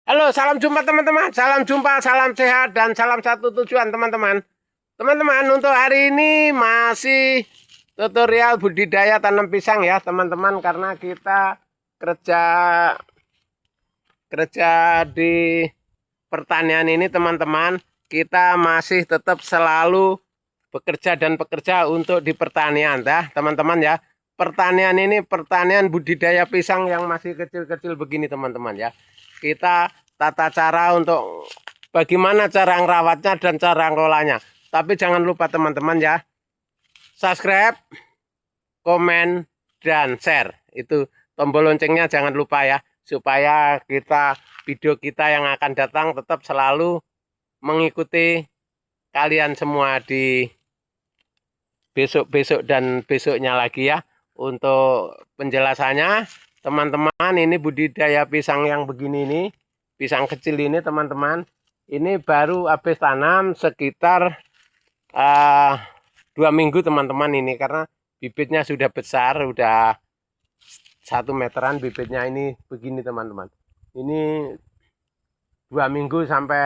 Halo, salam jumpa teman-teman. Salam jumpa, salam sehat, dan salam satu tujuan teman-teman. Teman-teman, untuk hari ini masih tutorial budidaya tanam pisang ya teman-teman. Karena kita kerja kerja di pertanian ini teman-teman. Kita masih tetap selalu bekerja dan bekerja untuk di pertanian ya teman-teman ya. Pertanian ini pertanian budidaya pisang yang masih kecil-kecil begini teman-teman ya. Kita tata cara untuk bagaimana cara ngerawatnya dan cara ngelolanya. Tapi jangan lupa teman-teman ya, subscribe, komen, dan share. Itu tombol loncengnya jangan lupa ya, supaya video kita yang akan datang tetap selalu mengikuti kalian semua di besok-besok dan besoknya lagi ya. Untuk penjelasannya teman-teman, ini budidaya pisang yang begini ini, pisang kecil ini teman-teman, ini baru habis tanam sekitar 2 minggu teman-teman ini, karena bibitnya sudah besar, udah 1 meteran bibitnya ini begini teman-teman. Ini 2 minggu sampai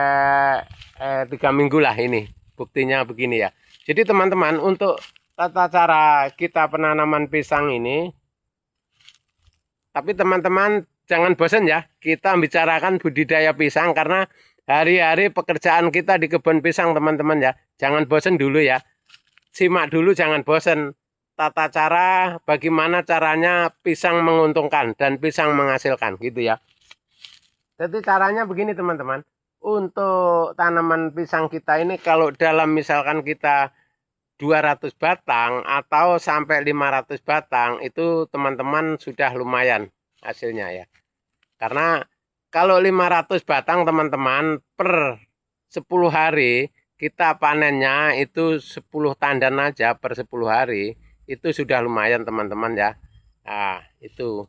3 minggu lah ini buktinya begini ya. Jadi teman-teman, untuk tata cara kita penanaman pisang ini, tapi teman-teman jangan bosan ya, kita bicarakan budidaya pisang karena hari-hari pekerjaan kita di kebun pisang teman-teman ya. Jangan bosan dulu ya, simak dulu, jangan bosan. Tata cara bagaimana caranya pisang menguntungkan dan pisang menghasilkan gitu ya. Jadi caranya begini teman-teman, untuk tanaman pisang kita ini kalau dalam misalkan kita 200 batang atau sampai 500 batang itu teman-teman sudah lumayan hasilnya ya. Karena kalau 500 batang teman-teman per 10 hari kita panennya itu 10 tandan aja per 10 hari itu sudah lumayan teman-teman ya. Nah, itu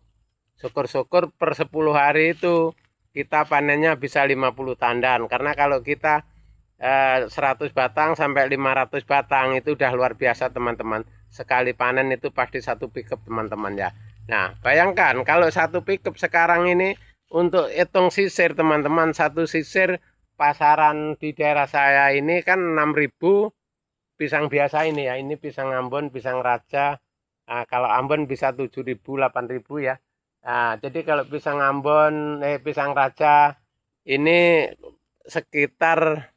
syukur-syukur per 10 hari itu kita panennya bisa 50 tandan. Karena kalau kita 100 batang sampai 500 batang itu udah luar biasa teman-teman. Sekali panen itu pasti satu pickup teman-teman ya. Nah, bayangkan kalau satu pickup sekarang ini untuk hitung sisir teman-teman, satu sisir pasaran di daerah saya ini kan 6.000 pisang biasa ini ya. Ini pisang Ambon, pisang Raja. Nah, kalau Ambon bisa 7.000, 8.000 ya. Nah, jadi kalau pisang Ambon, pisang Raja ini sekitar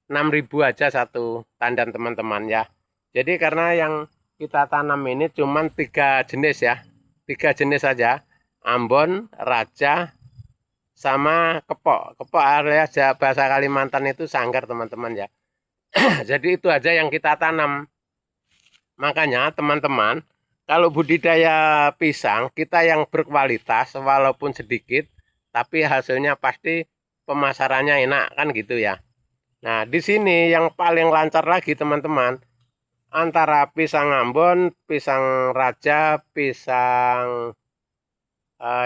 6.000 aja satu tandan teman-teman ya. Jadi karena yang kita tanam ini cuma 3 jenis ya, 3 jenis saja, Ambon, Raja, sama Kepok. Kepok alias bahasa Kalimantan itu sanggar teman-teman ya. Jadi itu aja yang kita tanam. Makanya teman-teman, kalau budidaya pisang kita yang berkualitas walaupun sedikit, tapi hasilnya pasti pemasarannya enak kan gitu ya. Nah, di sini yang paling lancar lagi teman-teman, antara pisang Ambon, pisang Raja, pisang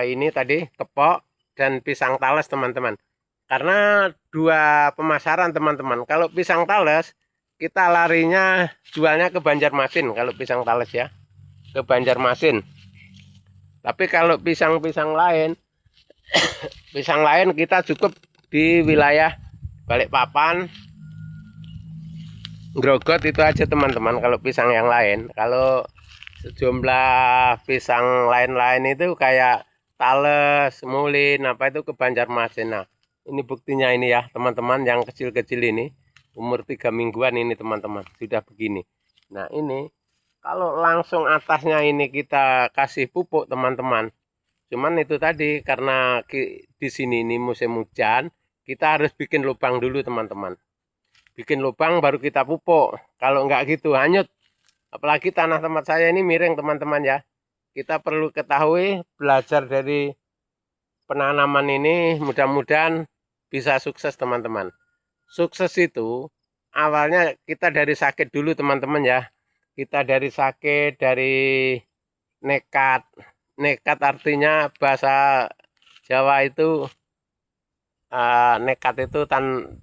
ini tadi Kepok, dan pisang Tales teman-teman. Karena dua pemasaran teman-teman. Kalau pisang Tales kita larinya jualnya ke Banjarmasin kalau pisang Tales ya, ke Banjarmasin. Tapi kalau pisang-pisang lain, pisang lain kita cukup di wilayah Balikpapan, Grogot itu aja teman-teman. Kalau pisang yang lain, kalau sejumlah pisang lain-lain itu kayak Tales, Mulin, apa itu ke Banjarmasin. Nah, ini buktinya ini ya teman-teman, yang kecil-kecil ini umur 3 mingguan ini teman-teman sudah begini. Nah, ini kalau langsung atasnya ini kita kasih pupuk teman-teman. Cuman itu tadi karena di sini ini musim hujan, kita harus bikin lubang dulu teman-teman. Bikin lubang baru kita pupuk. Kalau enggak gitu hanyut. Apalagi tanah tempat saya ini miring teman-teman ya. Kita perlu ketahui, belajar dari penanaman ini, mudah-mudahan bisa sukses teman-teman. Sukses itu awalnya kita dari sakit dulu teman-teman ya. Kita dari sakit, dari nekat. Nekat artinya bahasa Jawa itu nekat itu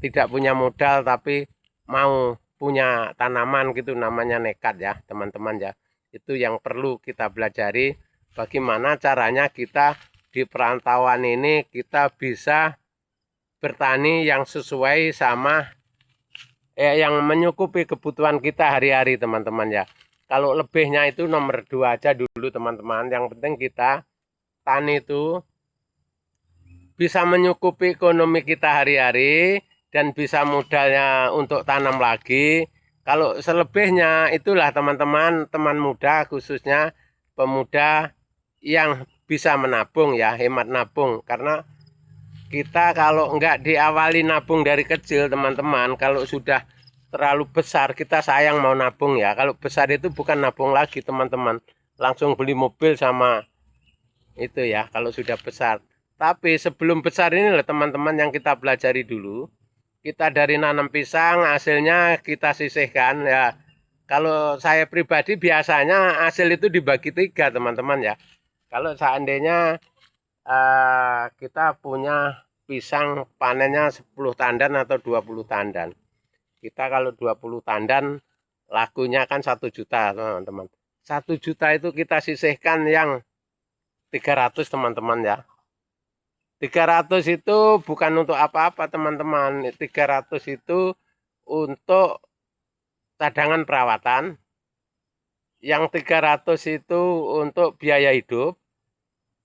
tidak punya modal tapi mau punya tanaman gitu, namanya nekat ya teman-teman ya. Itu yang perlu kita pelajari, bagaimana caranya kita di perantauan ini kita bisa bertani yang sesuai sama yang menyukupi kebutuhan kita hari-hari teman-teman ya. Kalau lebihnya itu nomor 2 aja dulu teman-teman. Yang penting kita tani itu bisa menyukupi ekonomi kita hari-hari dan bisa modalnya untuk tanam lagi. Kalau selebihnya itulah teman-teman, teman muda khususnya pemuda yang bisa menabung ya, hemat nabung. Karena kita kalau enggak diawali nabung dari kecil teman-teman, kalau sudah terlalu besar kita sayang mau nabung ya. Kalau besar itu bukan nabung lagi teman-teman, langsung beli mobil sama itu ya kalau sudah besar. Tapi sebelum besar ini loh teman-teman yang kita pelajari dulu. Kita dari nanam pisang hasilnya kita sisihkan ya. Kalau saya pribadi biasanya hasil itu dibagi 3 teman-teman ya. Kalau seandainya kita punya pisang panennya 10 tandan atau 20 tandan. Kita kalau 20 tandan lakunya kan 1 juta teman-teman. 1 juta itu kita sisihkan yang 300 teman-teman ya. 300 itu bukan untuk apa-apa teman-teman. 300 itu untuk cadangan perawatan. Yang 300 itu untuk biaya hidup.